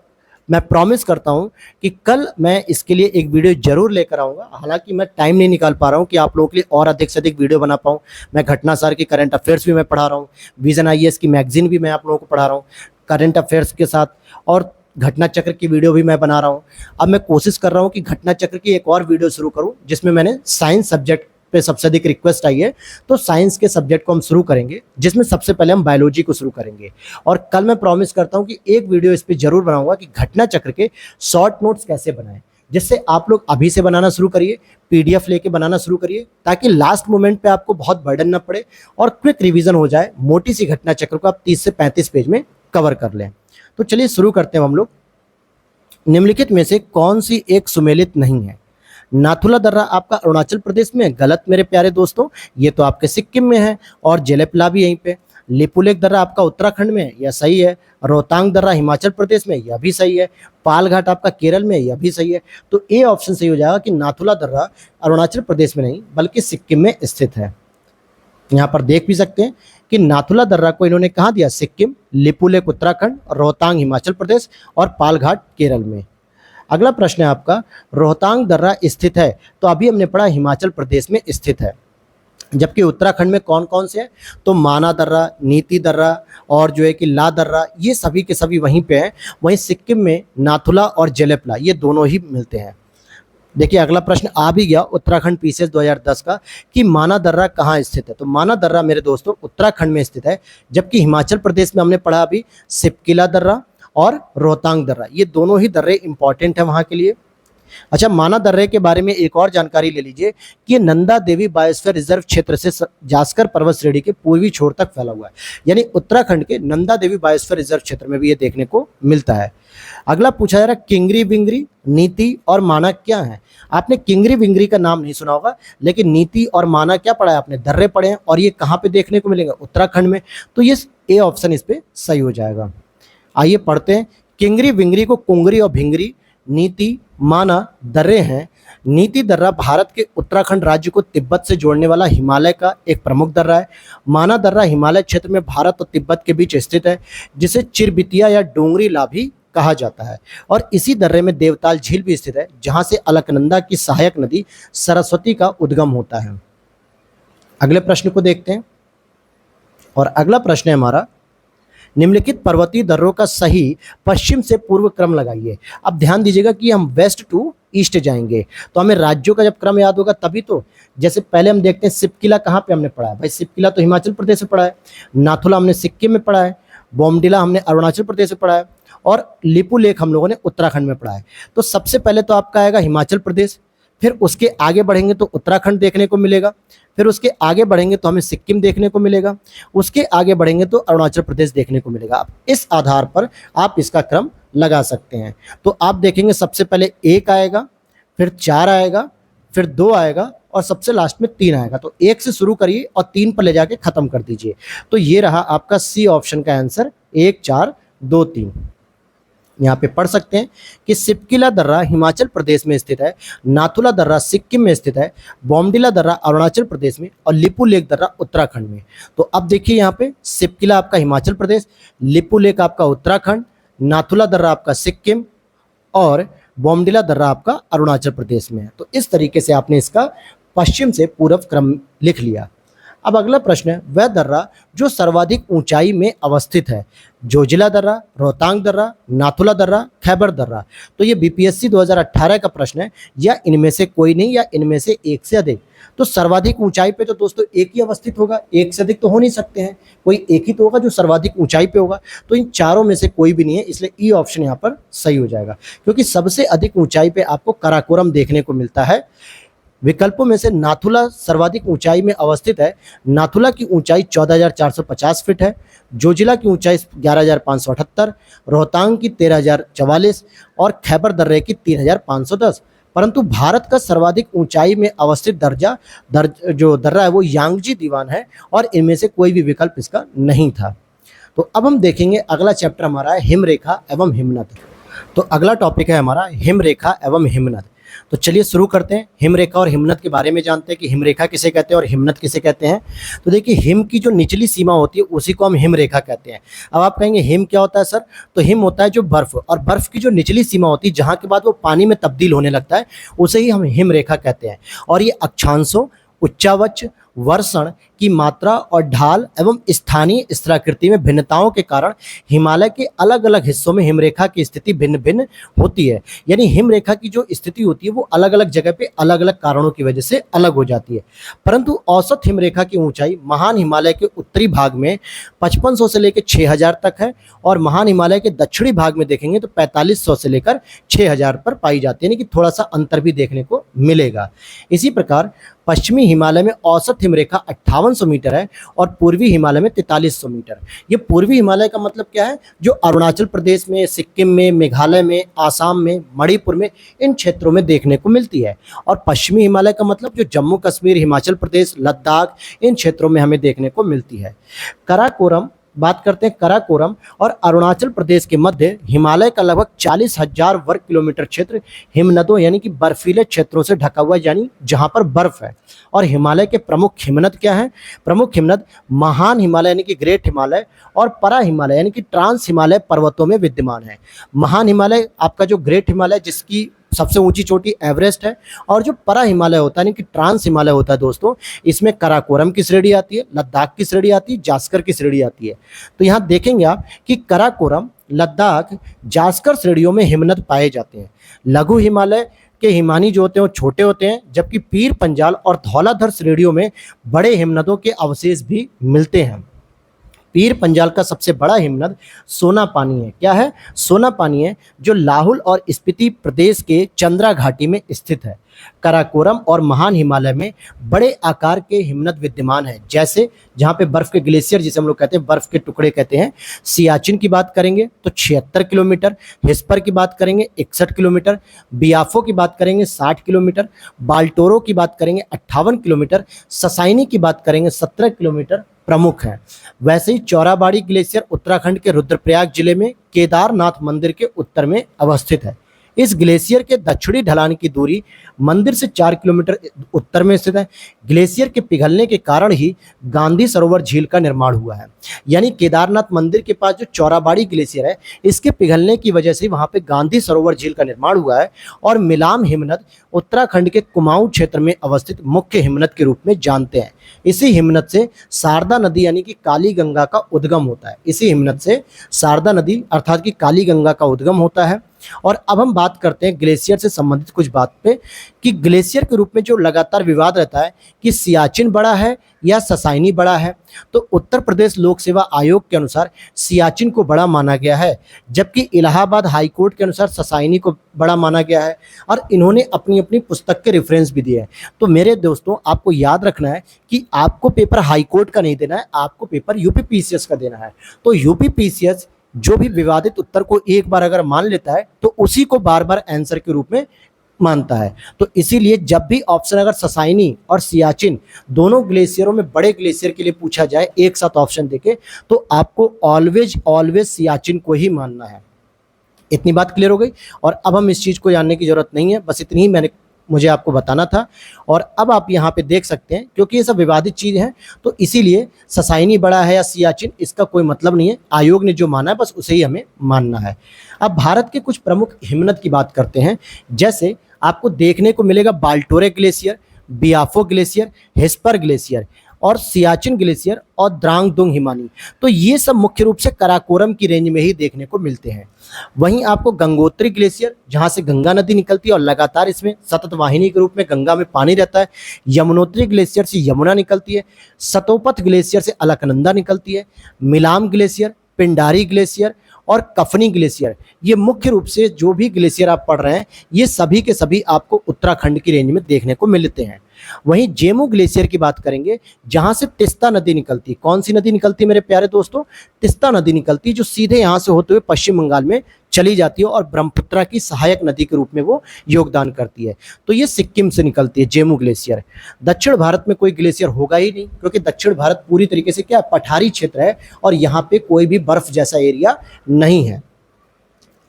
मैं प्रॉमिस करता हूं कि कल मैं इसके लिए एक वीडियो जरूर लेकर आऊँगा। हालांकि मैं टाइम नहीं निकाल पा रहा हूं कि आप लोगों के लिए और अधिक से अधिक वीडियो बना पाऊँ। मैं घटनासार की करंट अफेयर्स भी मैं पढ़ा रहा हूँ, विजन आईएएस की मैगजीन भी मैं आप लोगों को पढ़ा रहा हूँ करंट अफेयर्स के साथ, और घटना चक्र की वीडियो भी मैं बना रहा हूँ। अब मैं कोशिश कर रहा हूँ कि घटना चक्र की एक और वीडियो शुरू करूँ, जिसमें मैंने साइंस सब्जेक्ट पे सबसे अधिक रिक्वेस्ट आई है। तो साइंस के सब्जेक्ट को हम शुरू करेंगे, जिसमें सबसे पहले हम बायोलॉजी को शुरू करेंगे। और कल मैं प्रॉमिस करता हूं कि एक वीडियो इस पे जरूर बनाऊंगा कि घटना चक्र के शॉर्ट नोट्स कैसे बनाएं, जिससे आप लोग अभी से बनाना शुरू करिए, पीडीएफ लेके बनाना शुरू करिए, ताकि लास्ट मोमेंट पे आपको बहुत बर्डन ना पड़े और क्विक रिवीजन हो जाए। मोटी सी घटना चक्र को आप 30 से 35 पेज में कवर कर लें। तो चलिए शुरू करते हैं हम लोग। निम्नलिखित में से कौन सी एक सुमेलित नहीं है? नाथुला दर्रा आपका अरुणाचल प्रदेश में है, गलत मेरे प्यारे दोस्तों, ये तो आपके सिक्किम में है। और जेलेपला भी यहीं पे। लिपुलेख दर्रा आपका उत्तराखंड में है, यह सही है। रोहतांग दर्रा हिमाचल प्रदेश में, यह भी सही है। पाल घाट आपका केरल में, यह भी सही है। तो ए ऑप्शन सही हो जाएगा कि नाथुला दर्रा अरुणाचल प्रदेश में नहीं बल्कि सिक्किम में स्थित है। यहाँ पर देख भी सकते हैं कि नाथुला दर्रा को इन्होंने कहाँ दिया? सिक्किम, लिपुलेख उत्तराखंड, रोहतांग हिमाचल प्रदेश और पालघाट केरल में। अगला प्रश्न है आपका, रोहतांग दर्रा स्थित है, तो अभी हमने पढ़ा हिमाचल प्रदेश में स्थित है। जबकि उत्तराखंड में कौन कौन से हैं? तो माना दर्रा, नीति दर्रा और जो है कि ला दर्रा, ये सभी के सभी वहीं पे हैं। वहीं सिक्किम में नाथुला और जेलेपला, ये दोनों ही मिलते हैं। देखिए अगला प्रश्न आ भी गया उत्तराखंड पीसीएस 2010 का कि माना दर्रा कहाँ स्थित है? तो माना दर्रा मेरे दोस्तों उत्तराखंड में स्थित है। जबकि हिमाचल प्रदेश में हमने पढ़ा अभी सिपकिला दर्रा और रोहतांग दर्रा, ये दोनों ही दर्रे इंपॉर्टेंट है वहाँ के लिए। अच्छा, माना दर्रे के बारे में एक और जानकारी ले लीजिए कि ये नंदा देवी बायोस्फीयर रिजर्व क्षेत्र से जास्कर पर्वत श्रेणी के पूर्वी छोर तक फैला हुआ है। यानी उत्तराखंड के नंदा देवी बायोस्फीयर रिजर्व क्षेत्र में भी ये देखने को मिलता है। अगला पूछा जा रहा है किंगरी विंगरी, नीति और माना क्या है? आपने किंगरी विंगरी का नाम नहीं सुना होगा, लेकिन नीति और माना क्या पढ़ा है आपने? दर्रे पढ़े हैं। और ये कहाँ पे देखने को मिलेगा? उत्तराखंड में। तो ये ए ऑप्शन इस पे सही हो जाएगा। आइए पढ़ते हैं। किंगरी विंगरी को कुंगरी और भिंगरी, नीति माना दर्रे हैं। नीति दर्रा भारत के उत्तराखंड राज्य को तिब्बत से जोड़ने वाला हिमालय का एक प्रमुख दर्रा है। माना दर्रा हिमालय क्षेत्र में भारत और तिब्बत के बीच स्थित है, जिसे चिरबितिया या डोंगरी ला भी कहा जाता है। और इसी दर्रे में देवताल झील भी स्थित है, जहां से अलकनंदा की सहायक नदी सरस्वती का उद्गम होता है। अगले प्रश्न को देखते हैं। और अगला प्रश्न है हमारा, निम्नलिखित पर्वतीय दर्रों का सही पश्चिम से पूर्व क्रम लगाइए। अब ध्यान दीजिएगा कि हम वेस्ट टू ईस्ट जाएंगे, तो हमें राज्यों का जब क्रम याद होगा तभी तो। जैसे पहले हम देखते हैं सिपकिला कहाँ पे हमने पढ़ा है? भाई सिपकिला तो हिमाचल प्रदेश में पढ़ा है। नाथुला हमने सिक्किम में पढ़ा है। बोमडिला हमने अरुणाचल प्रदेश में पढ़ा है। और लिपुलेख हम लोगों ने उत्तराखंड में पढ़ा है। तो सबसे पहले तो आपका आएगा हिमाचल प्रदेश, फिर उसके आगे बढ़ेंगे तो उत्तराखंड देखने को मिलेगा, फिर उसके आगे बढ़ेंगे तो हमें सिक्किम देखने को मिलेगा, उसके आगे बढ़ेंगे तो अरुणाचल प्रदेश देखने को मिलेगा। इस आधार पर आप इसका क्रम लगा सकते हैं। तो आप देखेंगे सबसे पहले 1 आएगा, फिर 4 आएगा, फिर 2 आएगा और सबसे लास्ट में 3 आएगा। तो 1 से शुरू करिए और 3 पर ले जाके खत्म कर दीजिए। तो ये रहा आपका सी ऑप्शन का आंसर, 1 4 2 3। यहाँ पे पढ़ सकते हैं कि सिपकिला दर्रा हिमाचल प्रदेश में स्थित है, नाथुला दर्रा सिक्किम में स्थित है, बोमडिला दर्रा अरुणाचल प्रदेश में और लिपुलेख दर्रा उत्तराखंड में। तो अब देखिए यहाँ पे सिपकिला आपका हिमाचल प्रदेश, लिपुलेख आपका उत्तराखंड, नाथुला दर्रा आपका सिक्किम और बोमडिला दर्रा आपका अरुणाचल प्रदेश में है। तो इस तरीके से आपने इसका पश्चिम से पूर्व क्रम लिख लिया। अब अगला प्रश्न है, वह दर्रा जो सर्वाधिक ऊंचाई में अवस्थित है? जोजिला दर्रा, रोहतांग दर्रा, नाथुला दर्रा, खैबर दर्रा। तो ये बीपीएससी 2018 का प्रश्न है, या इनमें से कोई नहीं या इनमें से एक से अधिक। तो सर्वाधिक ऊंचाई पे तो दोस्तों एक ही अवस्थित होगा, एक से अधिक तो हो नहीं सकते हैं, कोई एक ही तो होगा जो सर्वाधिक ऊंचाई पे होगा। तो इन चारों में से कोई भी नहीं है, इसलिए ई ऑप्शन यहाँ पर सही हो जाएगा, क्योंकि सबसे अधिक ऊंचाई पे आपको काराकोरम देखने को मिलता है। विकल्पों में से नाथुला सर्वाधिक ऊंचाई में अवस्थित है। नाथुला की ऊंचाई 14,450 फीट है, जोजिला की ऊंचाई 11,578, रोहतांग की 13,044 और खैबर दर्रे की 3,510। परंतु भारत का सर्वाधिक ऊंचाई में अवस्थित जो दर्रा है वो यांगजी दीवान है, और इनमें से कोई भी विकल्प इसका नहीं था। तो अब हम देखेंगे अगला चैप्टर हमारा है हिमरेखा एवं हिमनद। तो अगला टॉपिक है हमारा हिमरेखा एवं हिमनद। तो चलिए शुरू करते हैं। हिमरेखा और हिमनद के बारे में जानते हैं कि हिमरेखा किसे कहते हैं और हिमनद किसे कहते हैं। तो देखिए, हिम की जो निचली सीमा होती है उसी को हम हिमरेखा कहते हैं। अब आप कहेंगे हिम क्या होता है सर? तो हिम होता है जो बर्फ, और बर्फ की जो निचली सीमा होती है जहाँ के बाद वो पानी में तब्दील होने लगता है, उसे ही हम हिमरेखा कहते हैं। और ये अक्षांशों, उच्चावच, वर्षण की मात्रा और ढाल एवं स्थानीय स्तराकृति में भिन्नताओं के कारण हिमालय के अलग अलग हिस्सों में हिमरेखा की स्थिति भिन्न भिन्न होती है। यानी हिमरेखा की जो स्थिति होती है वो अलग अलग जगह पे अलग अलग कारणों की वजह से अलग हो जाती है। परंतु औसत हिमरेखा की ऊंचाई महान हिमालय के उत्तरी भाग में 5500 से लेकर 6000 तक है और महान हिमालय के दक्षिणी भाग में देखेंगे तो 4500 से लेकर 6000 पर पाई जाती है, यानी कि थोड़ा सा अंतर भी देखने को मिलेगा। इसी प्रकार पश्चिमी हिमालय में औसत हिमरेखा 5800 मीटर है और पूर्वी हिमालय में 4300 मीटर। ये पूर्वी हिमालय का मतलब क्या है, जो अरुणाचल प्रदेश में, सिक्किम में, मेघालय में, आसाम में, मणिपुर में, इन क्षेत्रों में देखने को मिलती है। और पश्चिमी हिमालय का मतलब जो जम्मू कश्मीर, हिमाचल प्रदेश, लद्दाख, इन क्षेत्रों में हमें देखने को मिलती है। काराकोरम बात करते हैं। काराकोरम और अरुणाचल प्रदेश के मध्य हिमालय का लगभग 40,000 वर्ग किलोमीटर क्षेत्र हिमनदों यानी कि बर्फीले क्षेत्रों से ढका हुआ है, यानी जहां पर बर्फ है। और हिमालय के प्रमुख हिमनद क्या है? प्रमुख हिमनद महान हिमालय यानी कि ग्रेट हिमालय और परा हिमालय यानी कि ट्रांस हिमालय पर्वतों में विद्यमान है। महान हिमालय आपका जो ग्रेट हिमालय जिसकी सबसे ऊंची चोटी एवरेस्ट है, और जो परा हिमालय होता है यानी कि ट्रांस हिमालय होता है दोस्तों, इसमें काराकोरम की श्रेणी आती है, लद्दाख की श्रेणी आती है, जास्कर की श्रेणी आती है। तो यहाँ देखेंगे आप कि काराकोरम, लद्दाख, जास्कर श्रेणियों में हिमनद पाए जाते हैं। लघु हिमालय के हिमानी जो होते हैं वो छोटे होते हैं, जबकि पीर पंजाल और धौलाधर श्रेणियों में बड़े हिमनदों के अवशेष भी मिलते हैं। पीर पंजाल का सबसे बड़ा हिमनद सोना पानी है। क्या है? सोना पानी है, जो लाहौल और स्पीति प्रदेश के चंद्रा घाटी में स्थित है। काराकोरम और महान हिमालय में बड़े आकार के हिमनद विद्यमान है, जैसे जहाँ पे बर्फ के ग्लेशियर जिसे हम लोग कहते हैं, बर्फ के टुकड़े कहते हैं। सियाचिन की बात करेंगे तो 76 किलोमीटर, हिस्पर की बात करेंगे 61 किलोमीटर, बियाफो की बात करेंगे 60 किलोमीटर, बाल्टोरो की बात करेंगे 58 किलोमीटर, ससाइनी की बात करेंगे 17 किलोमीटर प्रमुख है। वैसे ही चौराबाड़ी ग्लेशियर उत्तराखंड के रुद्रप्रयाग जिले में केदारनाथ मंदिर के उत्तर में अवस्थित है। इस ग्लेशियर के दक्षिणी ढलान की दूरी मंदिर से 4 किलोमीटर उत्तर में स्थित है। ग्लेशियर के पिघलने के कारण ही गांधी सरोवर झील का निर्माण हुआ है। यानी केदारनाथ मंदिर के पास जो चौराबाड़ी ग्लेशियर है, इसके पिघलने की वजह से वहां पे गांधी सरोवर झील का निर्माण हुआ है। और मिलाम हिमनद उत्तराखंड के कुमाऊं क्षेत्र में अवस्थित मुख्य हिमनद के रूप में जानते हैं। इसी हिमनद से शारदा नदी यानी कि काली गंगा का उद्गम होता है। इसी हिमनद से शारदा नदी अर्थात कि काली गंगा का उद्गम होता है। और अब हम बात करते हैं ग्लेशियर से संबंधित कुछ बात पे, कि ग्लेशियर के रूप में जो लगातार विवाद रहता है कि सियाचिन बड़ा है या ससाइनी बड़ा है। तो उत्तर प्रदेश लोक सेवा आयोग के अनुसार सियाचिन को बड़ा माना गया है, जबकि इलाहाबाद हाई कोर्ट के अनुसार ससाइनी को बड़ा माना गया है। और इन्होंने अपनी अपनी पुस्तक के रेफरेंस भी दिए हैं। तो मेरे दोस्तों, आपको याद रखना है कि आपको पेपर हाई कोर्ट का नहीं देना है, आपको पेपर यूपीपीसीएस का देना है। तो यूपीपीसीएस जो भी विवादित उत्तर को एक बार अगर मान लेता है तो उसी को बार बार आंसर के रूप में मानता है। तो इसीलिए जब भी ऑप्शन अगर ससाइनी और सियाचिन दोनों ग्लेशियरों में बड़े ग्लेशियर के लिए पूछा जाए एक साथ ऑप्शन देके, तो आपको ऑलवेज सियाचिन को ही मानना है। इतनी बात क्लियर हो गई। और अब हम इस चीज़ को जानने की जरूरत नहीं है, बस इतनी ही मुझे आपको बताना था। और अब आप यहाँ पे देख सकते हैं, क्योंकि ये सब विवादित चीज़ हैं, तो इसीलिए ससाइनी बड़ा है या सियाचिन, इसका कोई मतलब नहीं है। आयोग ने जो माना है बस उसे ही हमें मानना है। अब भारत के कुछ प्रमुख हिमनद की बात करते हैं। जैसे आपको देखने को मिलेगा बाल्टोरे ग्लेशियर, बियाफो ग्लेशियर, हिस्पर ग्लेशियर और सियाचिन ग्लेशियर और द्रांगदुंग हिमानी। तो ये सब मुख्य रूप से काराकोरम की रेंज में ही देखने को मिलते हैं। वहीं आपको गंगोत्री ग्लेशियर, जहां से गंगा नदी निकलती है और लगातार इसमें सतत वाहिनी के रूप में गंगा में पानी रहता है। यमुनोत्री ग्लेशियर से यमुना निकलती है। सतोपथ ग्लेशियर से अलकनंदा निकलती है। मिलाम ग्लेशियर, पिंडारी ग्लेशियर और कफनी ग्लेशियर, ये मुख्य रूप से जो भी ग्लेशियर आप पढ़ रहे हैं, ये सभी के सभी आपको उत्तराखंड की रेंज में देखने को मिलते हैं। वहीं जेमू ग्लेशियर की बात करेंगे, जहां से तिस्ता नदी निकलती है। कौन सी नदी निकलती है मेरे प्यारे दोस्तों? तिस्ता नदी निकलती है, जो सीधे यहां से होते हुए पश्चिम बंगाल में चली जाती है और ब्रह्मपुत्रा की सहायक नदी के रूप में वो योगदान करती है। तो ये सिक्किम से निकलती है जेमू ग्लेशियर। दक्षिण भारत में कोई ग्लेशियर होगा ही नहीं, क्योंकि दक्षिण भारत पूरी तरीके से क्या पठारी क्षेत्र है और यहाँ पे कोई भी बर्फ जैसा एरिया नहीं है।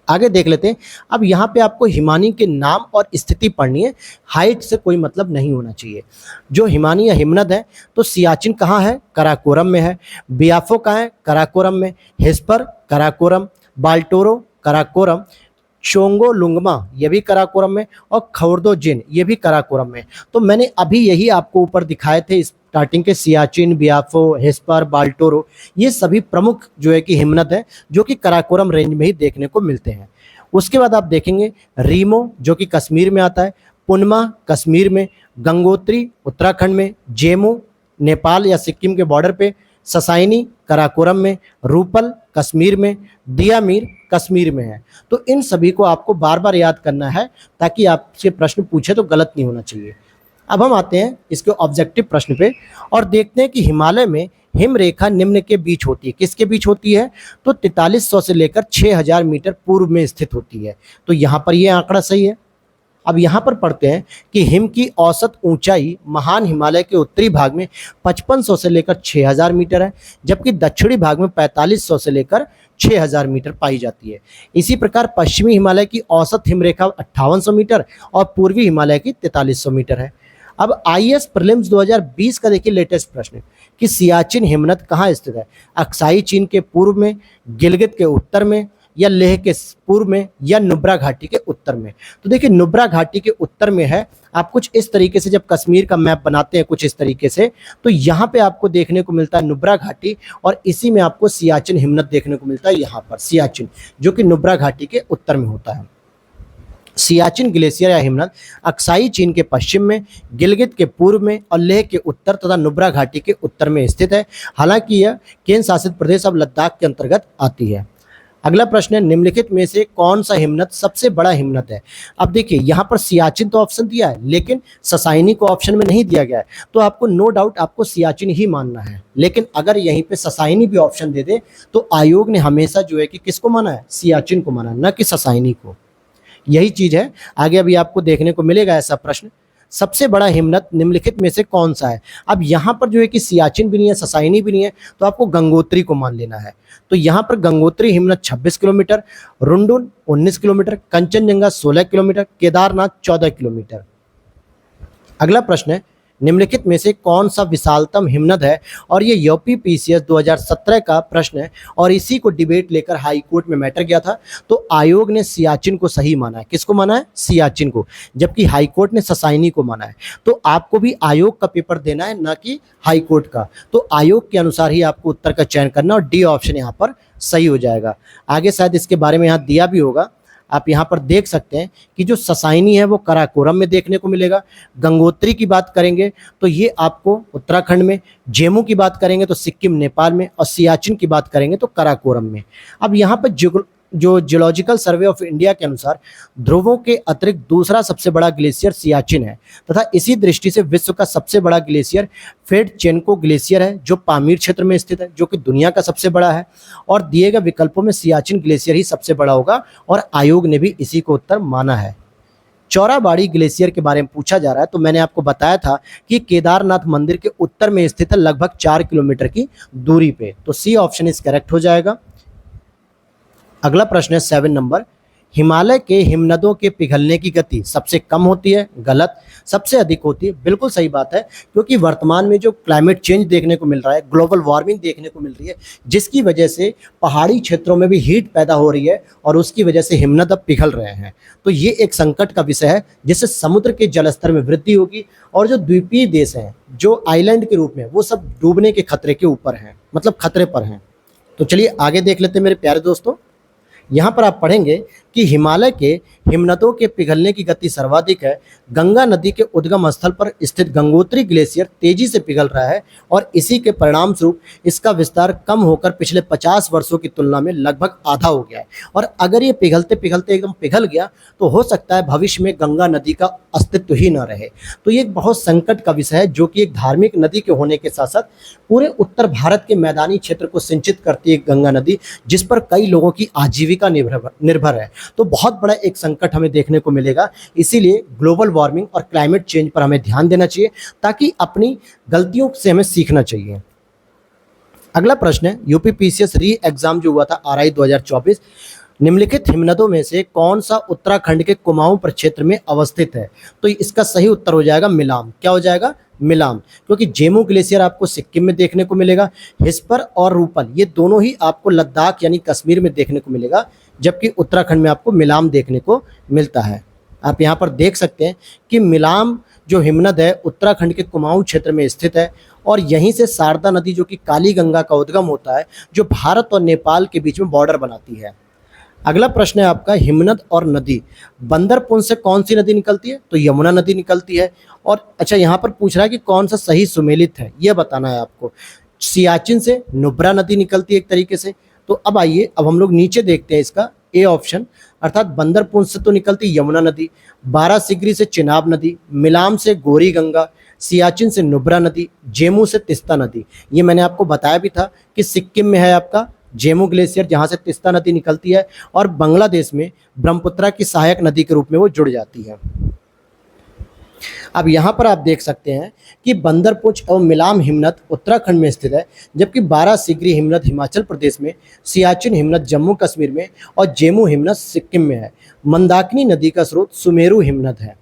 आगे देख लेते हैं। अब यहाँ पे आपको हिमानी के नाम और स्थिति पढ़नी है, हाइट से कोई मतलब नहीं होना चाहिए। जो हिमानी या हिमनद है, तो सियाचिन कहाँ है? काराकोरम में है। बियाफो कहाँ है? काराकोरम में। हिस्पर काराकोरम, बाल्टोरो काराकोरम, चोंगो लुंगमा ये भी काराकोरम में, और खवर्दो जिन ये भी काराकोरम में। तो मैंने अभी यही आपको ऊपर दिखाए थे स्टार्टिंग के, सियाचिन, बियाफो, हेस्पर, बाल्टोरो, ये सभी प्रमुख जो है कि हिमनद है जो कि काराकोरम रेंज में ही देखने को मिलते हैं। उसके बाद आप देखेंगे रीमो जो कि कश्मीर में आता है, पुनमा कश्मीर में, गंगोत्री उत्तराखंड में, जेमू नेपाल या सिक्किम के बॉर्डर पे, ससाइनी काराकोरम में, रूपल कश्मीर में, दियामीर कश्मीर में है। तो इन सभी को आपको बार बार याद करना है ताकि आपसे प्रश्न पूछे तो गलत नहीं होना चाहिए। अब हम आते हैं इसके ऑब्जेक्टिव प्रश्न पे और देखते हैं कि हिमालय में हिम रेखा निम्न के बीच होती है। किसके बीच होती है? तो 4300 से लेकर 6000 मीटर पूर्व में स्थित होती है। तो यहाँ पर ये आंकड़ा सही है। अब यहाँ पर पढ़ते हैं कि हिम की औसत ऊंचाई महान हिमालय के उत्तरी भाग में 5500 से लेकर 6000 मीटर है, जबकि दक्षिणी भाग में 4500 से लेकर 6000 मीटर पाई जाती है। इसी प्रकार पश्चिमी हिमालय की औसत हिमरेखा 5800 मीटर और पूर्वी हिमालय की 4300 मीटर है। अब आईएएस प्रीलिम्स 2020 का देखिए लेटेस्ट प्रश्न कि सियाचिन हिमनद कहाँ स्थित है? अक्साई चीन के पूर्व में, गिलगित के उत्तर में, या लेह के पूर्व में, या नुब्रा घाटी के उत्तर में। तो देखिए नुब्रा घाटी के उत्तर में है। आप कुछ इस तरीके से जब कश्मीर का मैप बनाते हैं कुछ इस तरीके से, तो यहाँ पे आपको देखने को मिलता है नुब्रा घाटी, और इसी में आपको सियाचिन हिमनद देखने को मिलता है। यहाँ पर सियाचिन जो कि नुब्रा घाटी के उत्तर में होता है। सियाचिन ग्लेशियर या हिमनद अक्साई चीन के पश्चिम में, गिलगित के पूर्व में और लेह के उत्तर तथा नुब्रा घाटी के उत्तर में स्थित है। हालांकि यह केंद्र शासित प्रदेश अब लद्दाख के अंतर्गत आती है। अगला प्रश्न है, निम्नलिखित में से कौन सा हिमनद सबसे बड़ा हिमनद है? अब देखिए यहाँ पर सियाचिन तो ऑप्शन दिया है, लेकिन ससाइनी को ऑप्शन में नहीं दिया गया है, तो आपको नो डाउट आपको सियाचिन ही मानना है। लेकिन अगर यहीं पे ससाइनी भी ऑप्शन दे दे तो आयोग ने हमेशा जो है कि किसको माना है? सियाचिन को माना, न कि ससाइनी को। यही चीज है, आगे अभी आपको देखने को मिलेगा ऐसा प्रश्न। सबसे बड़ा हिमनद निम्नलिखित में से कौन सा है? अब यहाँ पर जो है कि सियाचिन भी नहीं है, ससाइनी भी नहीं है, तो आपको गंगोत्री को मान लेना है। तो यहाँ पर गंगोत्री हिमनद 26 किलोमीटर, रुंडुन 19 kilometre, Kanchenjunga 16 kilometre, Kedarnath 14 kilometre. अगला प्रश्न है, निम्नलिखित में से कौन सा विशालतम हिमनद है? और ये यूपीपीसीएस 2017 का प्रश्न है और इसी को डिबेट लेकर हाई कोर्ट में मैटर गया था। तो आयोग ने सियाचिन को सही माना है। किसको माना है? सियाचिन को, जबकि हाई कोर्ट ने ससाइनी को माना है। तो आपको भी आयोग का पेपर देना है, ना कि हाई कोर्ट का। तो आयोग के अनुसार ही आपको उत्तर का चयन करना, और डी ऑप्शन यहाँ पर सही हो जाएगा। आगे शायद इसके बारे में यहाँ दिया भी होगा, आप यहाँ पर देख सकते हैं कि जो ससाइनी है वो काराकोरम में देखने को मिलेगा। गंगोत्री की बात करेंगे तो ये आपको उत्तराखंड में, जेमू की बात करेंगे तो सिक्किम नेपाल में, और सियाचिन की बात करेंगे तो काराकोरम में। अब यहाँ पर जो जियोलॉजिकल सर्वे ऑफ इंडिया के अनुसार ध्रुवों के अतिरिक्त दूसरा सबसे बड़ा ग्लेशियर सियाचिन है, तथा इसी दृष्टि से विश्व का सबसे बड़ा ग्लेशियर फेडचेनको ग्लेशियर है जो पामीर क्षेत्र में स्थित है, जो कि दुनिया का सबसे बड़ा है। और दिए गए विकल्पों में सियाचिन ग्लेशियर ही सबसे बड़ा होगा, और आयोग ने भी इसी को उत्तर माना है। चौराबाड़ी ग्लेशियर के बारे में पूछा जा रहा है, तो मैंने आपको बताया था कि केदारनाथ मंदिर के उत्तर में स्थित है, लगभग 4 किलोमीटर की दूरी पे। तो सी ऑप्शन इस करेक्ट हो जाएगा। अगला प्रश्न है 7 नंबर, हिमालय के हिमनदों के पिघलने की गति सबसे कम होती है? गलत। सबसे अधिक होती है। बिल्कुल सही बात है, क्योंकि वर्तमान में जो क्लाइमेट चेंज देखने को मिल रहा है, ग्लोबल वार्मिंग देखने को मिल रही है, जिसकी वजह से पहाड़ी क्षेत्रों में भी हीट पैदा हो रही है और उसकी वजह से हिमनद अब पिघल रहे हैं। तो ये एक संकट का विषय है, जिससे समुद्र के जलस्तर में वृद्धि होगी और जो द्वीपीय देश हैं, जो आइलैंड के रूप में, वो सब डूबने के खतरे के ऊपर हैं, मतलब खतरे पर हैं। तो चलिए आगे देख लेते हैं मेरे प्यारे दोस्तों। यहाँ पर आप पढ़ेंगे कि हिमालय के हिमनदों के पिघलने की गति सर्वाधिक है। गंगा नदी के उद्गम स्थल पर स्थित गंगोत्री ग्लेशियर तेजी से पिघल रहा है और इसी के परिणाम स्वरूप इसका विस्तार कम होकर पिछले 50 वर्षों की तुलना में लगभग आधा हो गया है। और अगर ये पिघलते पिघलते एकदम पिघल गया तो हो सकता है भविष्य में गंगा नदी का अस्तित्व ही न रहे। तो ये एक बहुत संकट का विषय है, जो कि एक धार्मिक नदी के होने के साथ साथ पूरे उत्तर भारत के मैदानी क्षेत्र को सिंचित करती है गंगा नदी, जिस पर कई लोगों की आजीविका निर्भर है। तो बहुत बड़ा एक संकट हमें देखने को मिलेगा। इसीलिए ग्लोबल वार्मिंग और क्लाइमेट चेंज पर हमें ध्यान देना चाहिए, ताकि अपनी गलतियों से हमें सीखना चाहिए। अगला प्रश्न है, यूपीपीसीएस री एग्जाम जो हुआ था आरआई 2024, निम्नलिखित हिमनदों में से कौन सा उत्तराखंड के कुमाऊं प्रक्षेत्र में अवस्थित है? तो इसका सही उत्तर हो जाएगा मिलाम। क्या हो जाएगा? मिलाम। क्योंकि जेमू ग्लेशियर आपको सिक्किम में देखने को मिलेगा, हिस्पर और रूपल ये दोनों ही आपको लद्दाख यानी कश्मीर में देखने को मिलेगा, जबकि उत्तराखंड में आपको मिलाम देखने को मिलता है। आप यहाँ पर देख सकते हैं कि मिलाम जो हिमनद है उत्तराखंड के कुमाऊं क्षेत्र में स्थित है और यहीं से शारदा नदी जो कि काली गंगा का उद्गम होता है, जो भारत और नेपाल के बीच में बॉर्डर बनाती है। अगला प्रश्न है आपका, हिमनद और नदी, बंदरपुर से कौन सी नदी निकलती है? तो यमुना नदी निकलती है। और अच्छा यहाँ पर पूछ रहा है कि कौन सा सही सुमेलित है, यह बताना है आपको। सियाचिन से नुब्रा नदी निकलती है एक तरीके से। तो अब आइए, अब हम लोग नीचे देखते हैं इसका ए ऑप्शन, अर्थात बंदरपुर से तो निकलती यमुना नदी, बारासिगरी से चिनाब नदी, मिलाम से गोरी गंगा, सियाचिन से नुब्रा नदी, जेमू से तिस्ता नदी। ये मैंने आपको बताया भी था कि सिक्किम में है आपका जेमू ग्लेशियर जहाँ से तिस्ता नदी निकलती है और बांग्लादेश में ब्रह्मपुत्रा की सहायक नदी के रूप में वो जुड़ जाती है। अब यहाँ पर आप देख सकते हैं कि बंदरपुर और मिलाम हिमनद उत्तराखंड में स्थित है, जबकि बारासिगरी हिमनद हिमाचल प्रदेश में, सियाचिन हिमनद जम्मू कश्मीर में और जेमू हिमनद सिक्किम में है। मंदाकिनी नदी का स्रोत सुमेरु हिमनद है।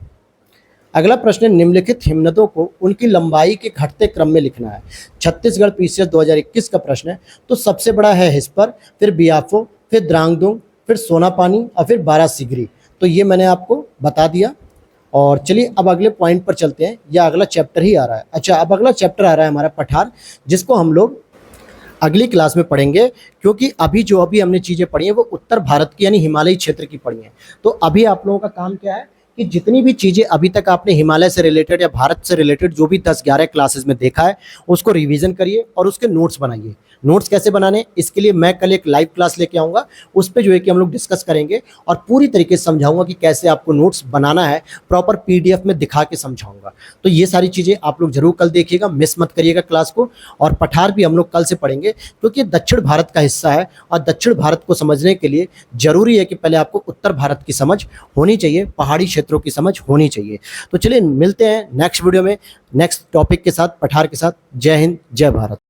अगला प्रश्न है, निम्नलिखित हिमनदों को उनकी लंबाई के घटते क्रम में लिखना है। छत्तीसगढ़ पीसीएस 2021 का प्रश्न है। तो सबसे बड़ा है हिस्पर, फिर बियाफो, फिर द्रांगदुंग, फिर सोनापानी और फिर बारासिगरी। तो ये मैंने आपको बता दिया। और चलिए अब अगले पॉइंट पर चलते हैं, या अगला चैप्टर ही आ रहा है। अच्छा, अब अगला चैप्टर आ रहा है हमारा पठार, जिसको हम लोग अगली क्लास में पढ़ेंगे, क्योंकि अभी हमने चीज़ें पढ़ी हैं वो उत्तर भारत की यानी हिमालयी क्षेत्र की पढ़ी हैं। तो अभी आप लोगों का काम क्या है कि जितनी भी चीज़ें अभी तक आपने हिमालय से रिलेटेड या भारत से रिलेटेड जो भी 10-11 क्लासेस में देखा है उसको रिवीजन करिए और उसके नोट्स बनाइए। नोट्स कैसे बनाने, इसके लिए मैं कल एक लाइव क्लास लेके आऊँगा, उस पर जो है कि हम लोग डिस्कस करेंगे और पूरी तरीके से समझाऊंगा कि कैसे आपको नोट्स बनाना है, प्रॉपर PDF में दिखा के समझाऊंगा। तो ये सारी चीज़ें आप लोग जरूर कल देखिएगा, मिस मत करिएगा क्लास को। और पठार भी हम लोग कल से पढ़ेंगे, क्योंकि दक्षिण भारत का हिस्सा है और दक्षिण भारत को समझने के लिए जरूरी है कि पहले आपको उत्तर भारत की समझ होनी चाहिए, पहाड़ी क्षेत्रों की समझ होनी चाहिए। तो चलिए मिलते हैं नेक्स्ट वीडियो में नेक्स्ट टॉपिक के साथ, पठार के साथ। जय हिंद, जय भारत।